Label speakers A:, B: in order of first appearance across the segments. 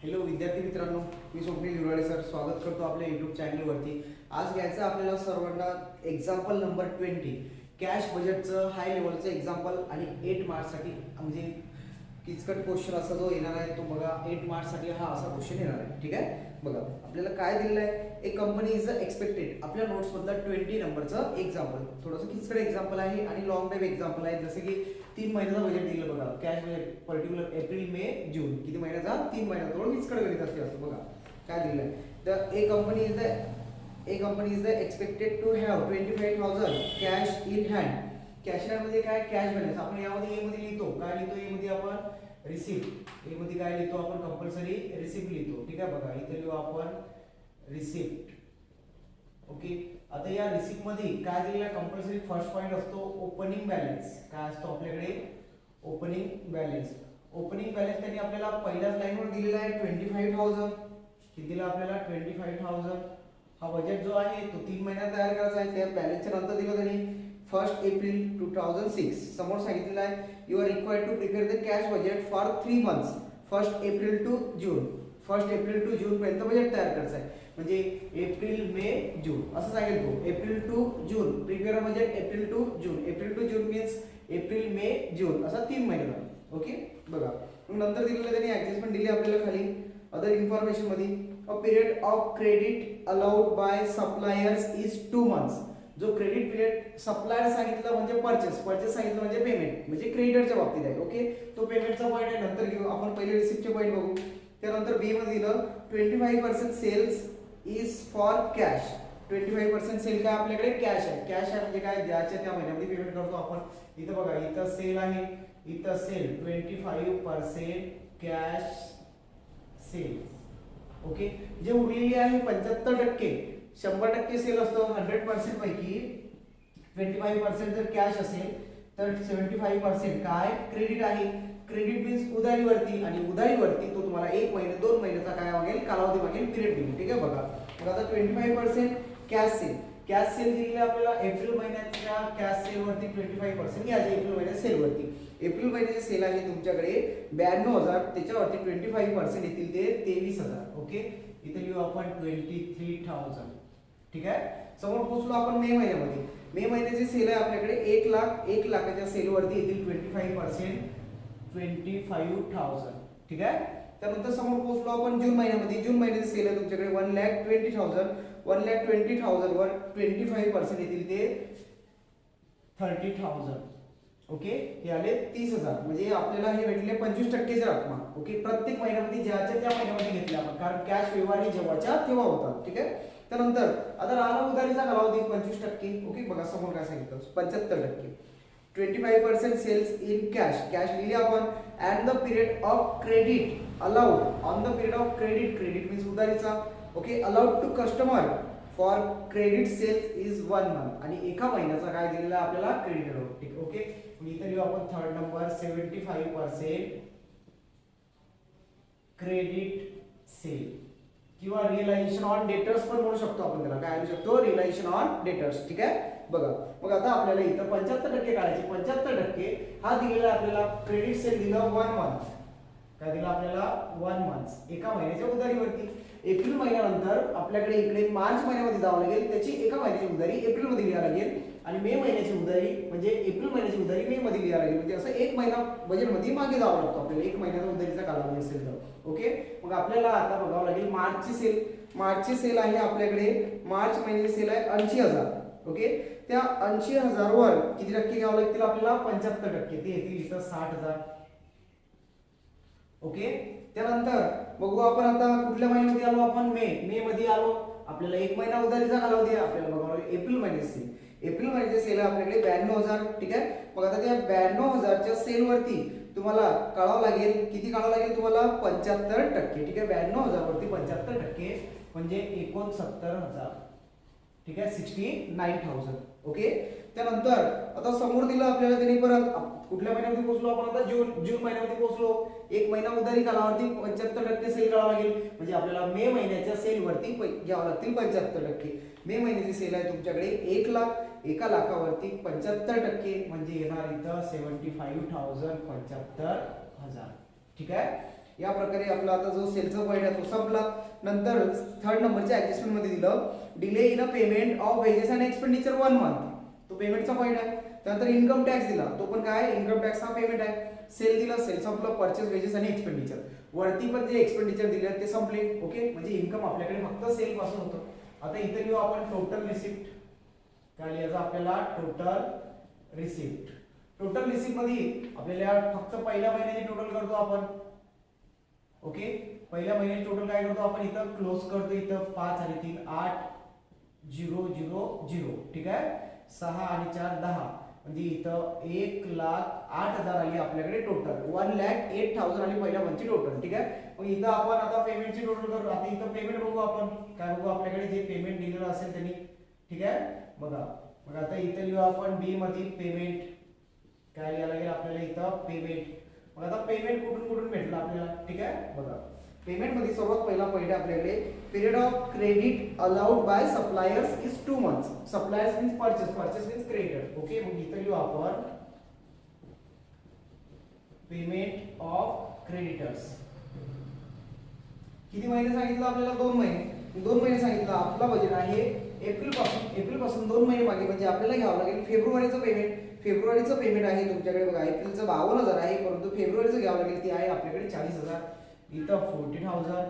A: Hello विद्यार्थी मित्रांनो, मी Swapnil युराडे sir स्वागत करतो आपल्या यूट्यूब चॅनलवरती। आज घ्यायचं आपल्याला सर्वांना एक्झाम्पल नंबर 20 कॅश बजेटचं हाय लेवलचं एक्झाम्पल आणि 8 मार्क्ससाठी म्हणजे किचकट क्वेश्चन असा जो येणार आहे तो बघा 8 मार्क्ससाठी हा असा क्वेश्चन येणार आहे। ठीक आहे, बघा आपल्याला काय दिलेलं आहे, एक कंपनी इज एक्सपेक्टेड आपल्या नोट्स मधला 20 नंबरचं एक्झाम्पल, थोडंसं किचकट एक्झाम्पल आहे आणि लॉंग टाइम एक्झाम्पल आहे। जसे की 3 महिन्याचा बजेट दिलं बघा, cash budget particular April May June, किती महिन्याचा 3 महिना, थोडं किचकट गणित असते बघा काय दिलेलं आहे। तर a company is expected to have 25,000 cash in hand. Cash in म्हणजे काय, कॅश बॅलन्स आपण यामध्ये ए मध्ये लिहितो, काय लिहितो ए मध्ये आपण रिसिप्ट, ए मध्ये काय लिहितो आपण कंपल्सरी रिसिप्ट लिहितो। ठीक आहे, बघा इथे लिहू आपण रिसिप्ट। ओके, आता या रिसिप्ट मध्ये काय दिलेला कंपल्सरी फर्स्ट पॉइंट असतो ओपनिंग बॅलन्स। काय असतो आपल्याकडे ओपनिंग बॅलन्स। ओपनिंग बॅलन्स त्यांनी आपल्याला पहिल्याच लाईन वर दिलेला आहे 25,000, किती दिला आपल्याला 25,000। हा बजेट जो आहे तो 3 महिन्यात तयार करायचा आहे। त्या बॅलन्सच्या नंतर दिलं त्यांनी 1 एप्रिल 2006 समोर सांगितलेलं आहे you are required to prepare the cash budget for 3 months 1 April to June. 1 April to June पर्यंत बजेट तयार करायचं आहे, म्हणजे एप्रिल मे जून असं सांगेल तो। April to June prepare budget April to June, April to June means April May June असा 3 महिन्याचा। ओके, बघा नंतर दिलेलं त्यांनी ऍडजस्टमेंट दिली आपल्याला खाली अदर इन्फॉर्मेशन मध्ये a period of credit allowed by suppliers is 2 months. जो क्रेडिट पिरियड सप्लायर सांगितलं म्हणजे परचेस सांगितलं म्हणजे पेमेंट, म्हणजे क्रेडिटरच्या बाबतीत आहे। ओके, तो पेमेंटचा पॉइंट आहे, नंतर घेऊ आपण, पहिले रिसिप्टचे पॉइंट बघू। त्यानंतर बी मध्ये दिलं 25% sales is for cash. 25% sale काय आपल्याकडे कॅश आहे। कॅश आहे म्हणजे काय, द्यायच्या त्या महिन्यामध्ये पेमेंट करतो आपण। इथं बघा इथं सेल आहे, इथं सेल 25% कॅश सेल। ओके, जे उरलेली आहे 75%, 100% सेल असतो 100% पैकी 25% जर कॅश असेल तर 75% काय क्रेडिट आहे। क्रेडिट मीन्स उधारीवरती, आणि उधारीवरती तो तुम्हाला 1 महिना 2 महिन्याचा काय मागेल, कालावधी मागेल, पिरियड दिली। ठीक आहे, बघा मग आता 25% कॅश सेल, कॅश सेल दिलेला आपल्याला एप्रिल महिन्याच्या कॅश सेल वरती 25% घ्यायचे एप्रिल महिन्याच्या सेल वरती। एप्रिल महिन्याचे सेल आहे तुमच्याकडे 92,000, त्याच्यावरती 25% येतील ते 23,000। ओके, इथे लिहू आपण 23,000। ठीक आहे, समोर पोहोचलो आपण मे महिन्यामध्ये। मे महिन्याची सेल आहे आपल्याकडे 1 लाखाच्या सेल वरती येतील 25% 25,000। ठीक आहे, त्यानंतर समोर पोहोचलो आपण जून महिन्यामध्ये। जून महिन्याची सेल आहे तुमच्याकडे 1,20,000, 1,20,000 वर 25% येतील ते 30,000। ओके, हे आले 30,000, म्हणजे आपल्याला हे भेटले 25% रक्कम। ओके, प्रत्येक महिन्यामध्ये ज्याच्या त्या महिन्यामध्ये घेतले आपण, कारण कॅश व्यवहार हे जेव्हाच्या तेव्हा होतात। ठीक आहे, त्यानंतर आता राहिला उधारीचा कालावधी 25%। ओके, बघा समोर काय सांगितलं 75%। 25% सेल्स इन कॅश, कॅश लिहिले आपण, and the period of credit allowed on the period of credit, credit means उधारीचा। Okay, allowed to customer for credit sales is 1 month, आणि एका महिन्याचा काय दिलेला आपल्याला क्रेडिट अलाउड। ठीक, ओके, इथे लिहू आपण थर्ड नंबर 75% क्रेडिट सेल, किंवा रिअलायझेशन ऑन डेटर्स पण म्हणू शकतो आपण त्याला, काय म्हणू शकतो रिअलायझेशन ऑन डेटर्स। ठीक आहे, बघा मग आता आपल्याला इथं 75% काढायचे। 75% हा दिलेला आपल्याला क्रेडिट सेल दिला 1 मंथ, काय दिला आपल्याला 1 मंथ एका महिन्याच्या उधारीवरती। एप्रिल महिन्यानंतर आपल्याकडे इकडे मार्च महिन्यामध्ये जावं लागेल, त्याची एका महिन्याची उधारी एप्रिल मध्ये लिहावी लागेल, आणि मे महिन्याची उधारी म्हणजे एप्रिल महिन्याची उधारी मे मध्ये लिहावी लागेल, म्हणजे असं 1 महिना बजेट मध्ये मागे जावं लागतो आपल्याला, 1 महिन्याचा उधारीचा कालावधी असेल तर। ओके, मग आपल्याला आता बघावं लागेल मार्चची सेल। मार्चची सेल आहे आपल्याकडे, मार्च महिन्याची सेल आहे 80,000। ओके, त्या 80,000 वर किती टक्के घ्यावं लागतील आपल्याला 75%, ते येतील इथं 60,000। ओके, त्यानंतर बघू आपण आता कुठल्या महिन्यामध्ये आलो आपण, मे मध्ये आलो। आपल्याला 1 महिना उधारीचा कालावधी आहे, आपल्याला बघावं लागेल एप्रिल महिन्याची सेल। एप्रिल महिन्याची सेल आहे आपल्याकडे 92,000। ठीक आहे, मग आता त्या 92,000च्या सेल वरती तुम्हाला काढावं लागेल, किती काढावं लागेल तुम्हाला 75%। ठीक आहे, 92,000 वरती 75% म्हणजे 69,000। ठीक आहे, 69,000। ओके, त्यानंतर आता समोर दिलं आपल्याला त्यांनी परत कुठल्या महिन्यामध्ये पोहोचलो आपण आता जून महिन्यामध्ये पोहोचलो। 1 महिना उधारी कालावधी 75% सेल करावा लागेल, म्हणजे आपल्याला मे महिन्याच्या सेल वरती घ्यावं लागतील 75%। मे महिन्याची सेल आहे तुमच्याकडे 1 लाख, 1 लाखावरती 75% म्हणजे येणार इथं 75,000 75,000। ठीक आहे, या प्रकारे आपला आता जो सेलचा पॉईंट आहे तो संपला. नंतर थर्ड नंबरच्या ऍडजस्टमेंट मध्ये दिलं delay in a payment of wedges and expenditure 1 month, तो पेमेंटचा पॉईंट आहे. त्यानंतर इन्कम टॅक्स दिला, तो पण काय इन्कम टॅक्स हा पेमेंट आहे. सेल दिला, सेल संपलं, परचेस वेजेस आणि एक्सपेंडिचर, वरती पण जे एक्सपेंडिचर दिले ते संपले. ओके, म्हणजे इन्कम आपल्याकडे फक्त सेल पासून होतं. आता इथे लिहू आपण टोटल रिसिप्ट. काय लिहायचं आपल्याला टोटल रिसिप्ट. टोटल रिसिप्ट मध्ये आपल्याला फक्त पहिल्या महिन्याचे टोटल करतो आपण. ओके, पहिल्या महिन्याचे टोटल काय करतो आपण इथं क्लोज करतो. इथं 5 आणि 3 8 0 0 0. ठीक आहे, 6 आणि 4 10, म्हणजे इथं 1,08,000 आली आपल्याकडे टोटल. 1,08,000 आली पहिल्या मंथची टोटल. ठीक आहे, मग इथं आपण आता पेमेंटची टोटल करू. आता इथं पेमेंट बघू आपण. काय बघू आपल्याकडे जे पेमेंट दिलेलं असेल त्यांनी. ठीक आहे, बघा मग आता इथं लिहू आपण बी मध्ये पेमेंट. काय लिहायला लागेल आपल्याला इथं पेमेंट. मग आता पेमेंट कुठून कुठून भेटलं आपल्याला. ठीक आहे, बघा पेमेंट मध्ये सर्वात पहिला पॉईंट आपल्याकडे period of credit allowed by suppliers is 2 months. Suppliers means purchase, purchase means creditor. Okay, मग इथं लिहू आपण पेमेंट ऑफ क्रेडिटर्स. किती महिने सांगितलं आपल्याला 2 महिने. 2 महिने सांगितलं. आपला बजेट आहे एप्रिल पासून 2 महिने मागे, म्हणजे आपल्याला घ्यावं लागेल फेब्रुवारीचं पेमेंट. फेब्रुवारीचं पेमेंट आहे तुमच्याकडे बघा एप्रिलचं 52,000 आहे, परंतु फेब्रुवारीचं घ्यावं लागेल ते आहे आपल्याकडे 40,000. इथं 14,000.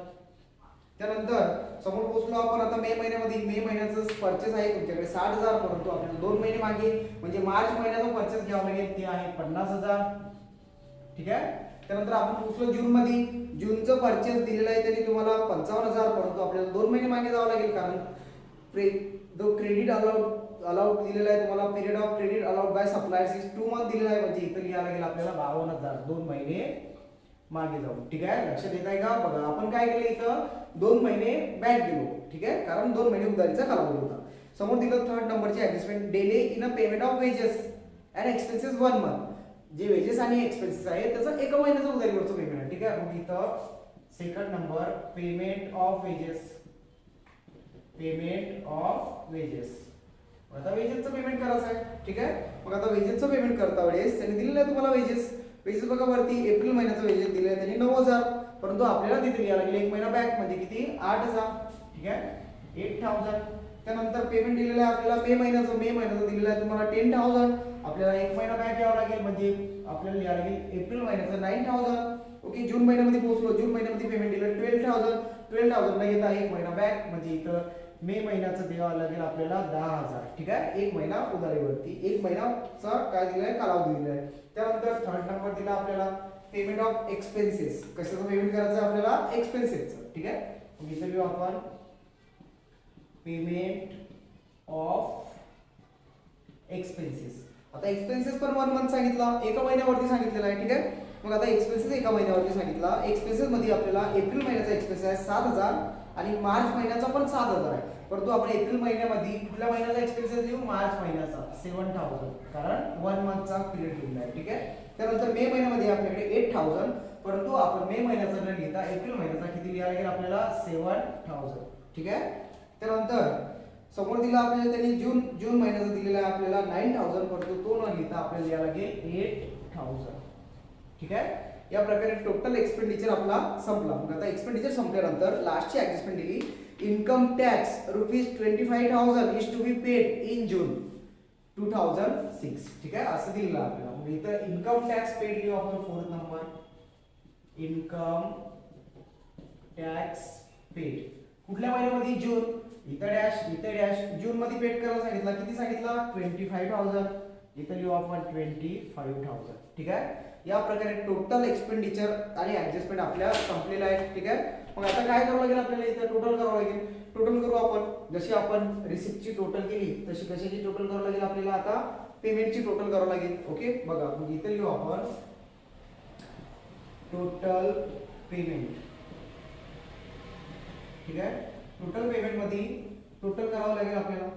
A: त्यानंतर समोर पोहोचलो आपण आता मे महिन्यामध्ये. मे महिन्याचं परचेस आहे तुमच्याकडे 60,000, परंतु आपल्याला 2 महिने मागे म्हणजे मार्च महिन्याचा परचेस घ्यावा लागेल ते आहे 50,000. ठीक आहे, त्यानंतर आपण पोहोचलो जून मध्ये. जूनचं परचेस दिलेलं आहे त्यांनी तुम्हाला 55,000, परंतु आपल्याला 2 महिने मागे जावं लागेल कारण जो क्रेडिट अलाउड दिलेला आहे तुम्हाला. Period of credit allowed by suppliers is 2 month दिलेला आहे, म्हणजे इथं लिहायला लागेल आपल्याला 52,000, 2 महिने मागे जाऊ. ठीक आहे, लक्षात येत आहे का. बघा आपण काय केलं इथं 2 महिने बॅक गेलो. ठीक आहे, कारण 2 महिने उधारीचा कालावधी होता. समोर दिलं थर्ड नंबरची adjustment delay in a payment of wedges and expenses 1 month. जे वेजेस आणि एक्सपेन्सेस आहे त्याचं 1 महिन्याचं उधारीवरचं पेमेंट आहे. ठीक आहे, मग इथं second number payment of wedges. Payment of wedges. आता वेजेसचं पेमेंट करायचं आहे. ठीक आहे, मग आता वेजेसचं पेमेंट करता वेळेस त्यांनी दिलेलं आहे तुम्हाला वेजेस. वेजेस बघा वरती एप्रिल महिन्याचं वेजेस दिले आहे त्यांनी 9,000, परंतु आपल्याला तिथे लिहायला लागेल 1 महिना बॅक म्हणजे किती 8,000. ठीक आहे, 8,000. त्यानंतर पेमेंट दिलेलं आहे आपल्याला मे महिन्याचं दिलेलं आहे तुम्हाला 10,000. आपल्याला 1 महिना बॅक घ्यावा लागेल म्हणजे आपल्याला लिहायला लागेल एप्रिल महिन्याचं 9,000. ओके, जून महिन्यामध्ये पोहोचलो. जून महिन्यामध्ये पेमेंट दिलं 12,000. 12,000 न घेता 1 महिना बॅक म्हणजे इथं मे महिन्याचं द्यावं लागेल आपल्याला 10,000. ठीक आहे, 1 महिना उधारीवरती 1 महिनाचा काय दिलाय कालावधी दिलाय. त्यानंतर थर्ड नंबर दिला आपल्याला पेमेंट ऑफ एक्सपेन्सेस. कशाचं पेमेंट करायचं आपल्याला एक्सपेन्सेसचं. ठीक आहे, मग इथे लिहू आपण पेमेंट ऑफ एक्सपेन्सेस. आता एक्सपेन्सेस पण 1 मंथ सांगितला, 1 महिन्यावरती सांगितलेला आहे. ठीक आहे, मग आता एक्सपेन्सेस 1 महिन्यावरती सांगितला. एक्सपेन्सेस मध्ये आपल्याला एप्रिल महिन्याचा एक्सपेन्स आहे 7,000 आणि मार्च महिन्याचा पण 7,000 आहे, परंतु आपण एप्रिल महिन्यामध्ये कुठल्या महिन्याचा एक्सपेन्सेस देऊ मार्च महिन्याचा 7,000, कारण 1 मंथचा पिरियड दिलेला आहे. ठीक आहे, त्यानंतर मे महिन्यामध्ये आपल्याकडे 8,000, परंतु आपण मे महिन्याचा न लिहिता एप्रिल महिन्याचा किती लिहायला लागेल आपल्याला 7,000. ठीक आहे, त्यानंतर समोर दिला आपल्याला त्यांनी जून महिन्याचा दिलेला आहे आपल्याला 9,000, परंतु तो न लिहिता आपल्याला लिहायला लागेल 8,000. ठीक आहे, या प्रकारे टोटल एक्सपेंडिचर आपला संपला. मग आता एक्सपेंडिचर संपल्यानंतर लास्टची ऍडजस्टमेंट दिली income tax ₹25,000 is to be paid in June 2006. ठीक आहे, असं दिलेलं आपल्याला. मग इथं इन्कम टॅक्स पेड लिहू आपण 4th number income tax paid. कुठल्या महिन्यामध्ये जून. इथं डॅश जून मध्ये पेड करायला सांगितला. किती सांगितला 25,000. इथं लिहू आपण 25,000. ठीक आहे, या प्रकारे टोटल एक्सपेंडिचर आणि ऍडजस्टमेंट आपल्या संपलेला आहे. ठीक आहे, मग आता काय करावं लागेल आपल्याला इथं टोटल करावं लागेल. टोटल करू आपण. जशी आपण रिसिप्टची टोटल केली तशी कशाची टोटल करावं लागेल आपल्याला आता पेमेंटची टोटल करावं लागेल. ओके, बघा मग इथं लिहू आपण टोटल पेमेंट. ठीक आहे, टोटल पेमेंट मध्ये टोटल करावं लागेल आपल्याला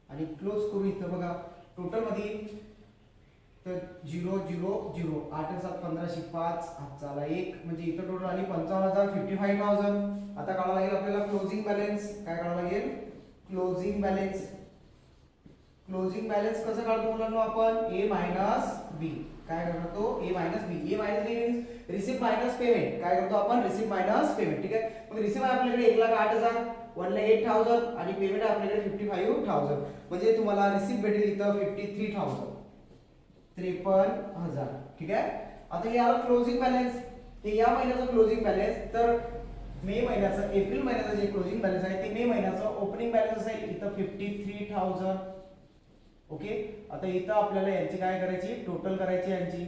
A: आणि क्लोज करू. इथं बघा टोटल मध्ये तर 0 0 0 8 7 15 5 हातचाला 1 म्हणजे इथं टोटल आली 55,000 55,000. आता काढावं लागेल आपल्याला क्लोजिंग बॅलन्स. काय काढावं लागेल क्लोजिंग बॅलन्स. क्लोजिंग बॅलन्स कसं काढतो मुलांना आपण A - B. काय करतो A - B. A - B means receipt receipt minus payment काय करतो आपण रिसिप्ट मायनस पेमेंट ठीक आहे मग रिसिप्ट आहे आपल्याकडे 1,08,000 1,08,000 आणि पेमेंट आहे आपल्याकडे 55,000 म्हणजे तुम्हाला रिसिप्ट भेटेल इथं 53,000 53,000 ठीक आहे आता हे आलं क्लोजिंग बॅलन्स हे या महिन्याचा क्लोजिंग बॅलन्स तर मे महिन्याचा एप्रिल महिन्याचा जे क्लोजिंग बॅलन्स आहे ते मे महिन्याचा ओपनिंग बॅलन्स असेल इथं 53,000 ओके आता इथं आपल्याला यांची काय करायची टोटल करायची यांची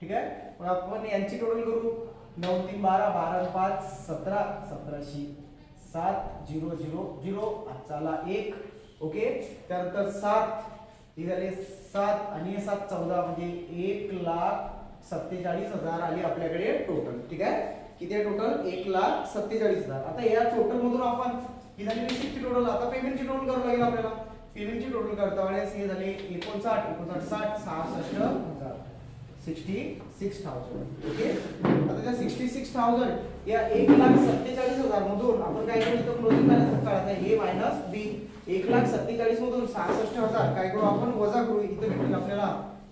A: ठीक आहे मग आपण यांची टोटल करू 9 3 12 12 5 17 17शी 7 0 0 0 चला 1 ओके त्यानंतर 7 हे झाले 7 आणि 7 14 म्हणजे 1,47,000 आली आपल्याकडे टोटल ठीक आहे किती आहे टोटल 1,47,000 आता या टोटल मधून आपण ही झाली रिसिप्टची टोटल आता पेमेंटची टोटल करावं लागेल आपल्याला पेमेंटची टोटल करता वेळेस हे झाले 59 66,000 66,000 ओके आता त्या 66,000 या 1,47,000 मधून आपण काय करू इथं क्लोजिंग बॅलन्स काढायचा हे मायनस बी 1,47,000 मधून 66,000 काय करू आपण वजा करू इथं भेटेल आपल्याला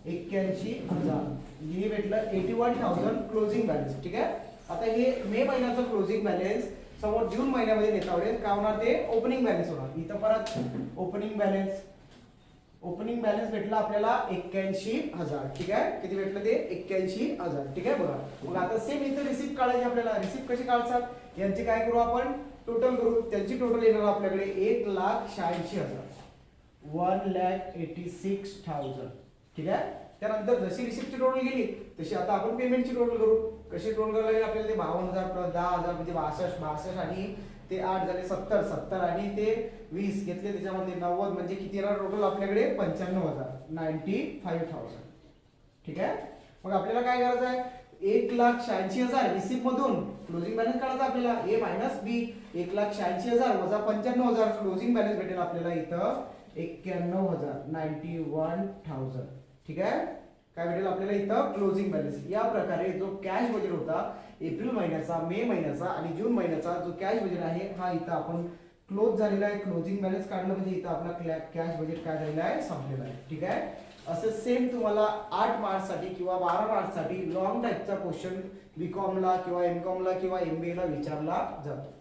A: 81,000 हे भेटलं 81,000 क्लोजिंग बॅलन्स ठीक आहे आता हे मे महिन्याचा क्लोजिंग बॅलन्स समोर जून महिन्यामध्ये नेता होईल काय होणार ते ओपनिंग बॅलन्स होणार इथं परत ओपनिंग बॅलन्स भेटला आपल्याला 81,000 ठीक आहे किती भेटलं ते 81,000 ठीक आहे बघा मग आता सेम इथं रिसिप्ट काढायची आपल्याला रिसिप्ट कशी काढतात यांची काय करू आपण टोटल करू त्यांची टोटल येणार आपल्याकडे 1,86,000 1,86,000 ठीक आहे त्यानंतर जशी रिसिप्टची टोटल गेली तशी आता आपण पेमेंटची टोटल करू कशी टोटल करायला लागेल आपल्याला ते 52,000 प्लस 10,000 म्हणजे 62 आणि ते 8 झाले 70 आणि ते 20 घेतले त्याच्यामध्ये 90 म्हणजे किती येणार टोटल आपल्याकडे 95,000 ठीक आहे मग आपल्याला काय करायचं आहे 1,86,000 रिसिप्ट मधून क्लोजिंग बॅलन्स काढायचा आपल्याला ए मायनस बी 1,86,000 वजा 95,000 क्लोजिंग बॅलन्स भेटेल आपल्याला इथं 91,000 ठीक आहे काय भेटेल आपल्याला इथं क्लोजिंग बॅलन्स या प्रकारे जो कॅश बजेट होता एप्रिल महिन्याचा मे महिन्याचा आणि जून महिन्याचा जो कॅश बजेट आहे हा इथं आपण क्लोज झालेला आहे क्लोजिंग बॅलन्स काढलं म्हणजे इथं आपला कॅश बजेट काय झालेला आहे संपलेला आहे ठीक आहे असं सेम तुम्हाला 8 मार्च साठी किंवा 12 मार्च साठी लॉंग टाइपचा क्वेश्चन बीकॉम ला किंवा एमकॉम ला किंवा एमबीए ला विचारला जातो